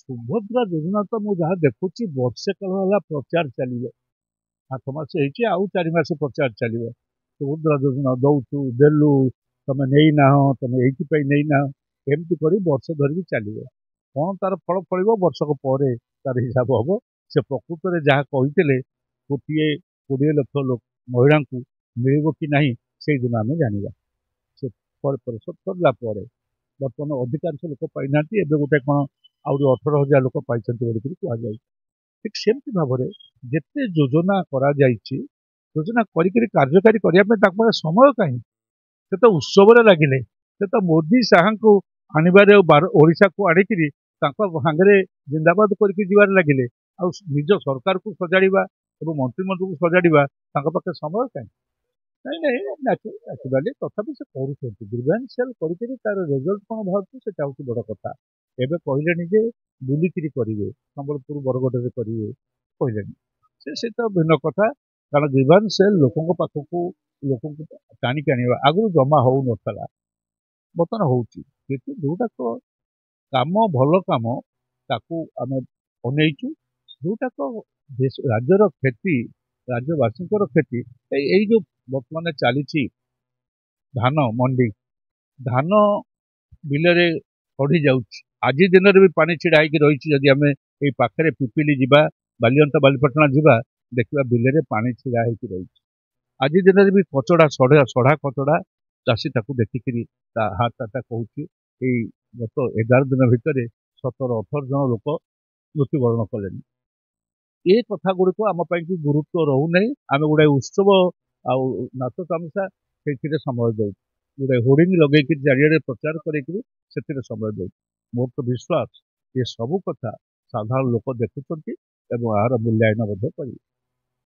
ସୁଭଦ୍ରା ଯୋଜନା ତ ମୁଁ ଯାହା ଦେଖୁଛି ବର୍ଷେ କାଳ ହେଲା ପ୍ରଚାର ଚାଲିବ। 8 ମାସ ହେଇଛି, ଆଉ 4 ମାସ ପ୍ରଚାର ଚାଲିବ। ସୁଭଦ୍ରା ଯୋଜନା ଦଉଛୁ, ଦେଲୁ, ତମେ ନେଇନାହ, ତମେ ଏଇଥିପାଇଁ ନେଇନାହ, ଏମିତି କରି ବର୍ଷ ଧରିକି ଚାଲିବ। କ'ଣ ତାର ଫଳ ଫଳିବ ବର୍ଷକ ପରେ ତାର ହିସାବ ହବ। ସେ ପ୍ରକୃତରେ ଯାହା କହିଥିଲେ ଗୋଟିଏ 20 ଲକ୍ଷ ମହିଳାଙ୍କୁ ମିଳିବ କି ନାହିଁ ସେଇଦିନ ଆମେ ଜାଣିବା। ସେ ପରିଶୋଧ କରିଲା ପରେ ବର୍ତ୍ତମାନ ଅଧିକାଂଶ ଲୋକ ପାଇନାହାନ୍ତି, ଏବେ ଗୋଟେ କ'ଣ ଆହୁରି 18,000 ଲୋକ ପାଇଛନ୍ତି ବୋଲିକରି କୁହାଯାଉଛି। ଠିକ୍ ସେମିତି ଭାବରେ ଯେତେ ଯୋଜନା କରାଯାଇଛି, ଯୋଜନା କରିକିରି କାର୍ଯ୍ୟକାରୀ କରିବା ପାଇଁ ତାଙ୍କ ପାଖରେ ସମୟ କାହିଁ? ସେ ତ ଉତ୍ସବରେ ଲାଗିଲେ, ସେ ତ ମୋଦି ଶାହାଙ୍କୁ ଆଣିବାରେ ଓଡ଼ିଶାକୁ ଆଣିକିରି ତାଙ୍କ ସାଙ୍ଗରେ ଜିନ୍ଦାବାଦ କରିକି ଯିବାରେ ଲାଗିଲେ। ଆଉ ନିଜ ସରକାରକୁ ସଜାଡ଼ିବା ଏବଂ ମନ୍ତ୍ରିମଣ୍ଡଳକୁ ସଜାଡ଼ିବା ତାଙ୍କ ପାଖରେ ସମୟ କାହିଁ? ନାଇଁ ନ୍ୟାଚୁରାଲି ତଥାପି ସେ କରୁଛନ୍ତି, ଗ୍ରିଭାନ୍ସିଆଲ କରିକିରି ତାର ରେଜଲ୍ଟ କ'ଣ ବାହାରୁଛି ସେଟା ହେଉଛି ବଡ଼ କଥା। ଏବେ କହିଲେଣି ଯେ ବୁଲିକିରି କରିବେ, ସମ୍ବଲପୁର ବରଗଡ଼ରେ କରିବେ କହିଲେଣି। ସେଟା ଭିନ୍ନ କଥା, କାରଣ ଗ୍ରିଭାନ୍ସିଆଲ ଲୋକଙ୍କ ପାଖକୁ ଲୋକଙ୍କୁ ଟାଣିକି ଆଣିବା ଆଗରୁ ଜମା ହଉନଥିଲା, ବର୍ତ୍ତମାନ ହଉଛି। କିନ୍ତୁ ଯୋଉଟାକ କାମ ଭଲ କାମ ତାକୁ ଆମେ ଅନେଇଛୁ, ଯୋଉଟାକ ରାଜ୍ୟର କ୍ଷତି, ରାଜ୍ୟବାସୀଙ୍କର କ୍ଷତି, ଏଇ ଯୋଉ ବର୍ତ୍ତମାନ ଚାଲିଛି ଧାନ ମଣ୍ଡି, ଧାନ ବିଲରେ ଚଢ଼ି ଯାଉଛି। ଆଜି ଦିନରେ ବି ପାଣି ଛିଡ଼ା ହେଇକି ରହିଛି। ଯଦି ଆମେ ଏଇ ପାଖରେ ପିପିଲି ଯିବା, ବାଲିଅନ୍ତା ବାଲିପାଟଣା ଯିବା, ଦେଖିବା ବିଲରେ ପାଣି ଛିଡ଼ା ହେଇକି ରହିଛି। ଆଜି ଦିନରେ ବି କଚଡ଼ା ସଢ଼ା କଚଡ଼ା, ଚାଷୀ ତାକୁ ଦେଖିକିରି ତା ହାତଟା କହୁଛି। ଏଇ ଗତ 11 ଦିନ ଭିତରେ 17-18 ଜଣ ଲୋକ ମୃତ୍ୟୁବରଣ କଲେଣି। ଏ କଥା ଗୁଡ଼ିକ ଆମ ପାଇଁ କି ଗୁରୁତ୍ୱ ରହୁନାହିଁ। ଆମେ ଗୋଟେ ଉତ୍ସବ ଆଉ ନାଚ ତାମସା ସେଇଥିରେ ସମୟ ଦେଉଛୁ, ଗୋଟେ ହୋର୍ଡିଂ ଲଗେଇକି ଚାରିଆଡ଼େ ପ୍ରଚାର କରିକିରି ସେଥିରେ ସମୟ ଦେଉଛୁ। ମୋର ତ ବିଶ୍ୱାସ ଏ ସବୁ କଥା ସାଧାରଣ ଲୋକ ଦେଖୁଛନ୍ତି ଏବଂ ଏହାର ମୂଲ୍ୟାୟନ ମଧ୍ୟ କରିବେ।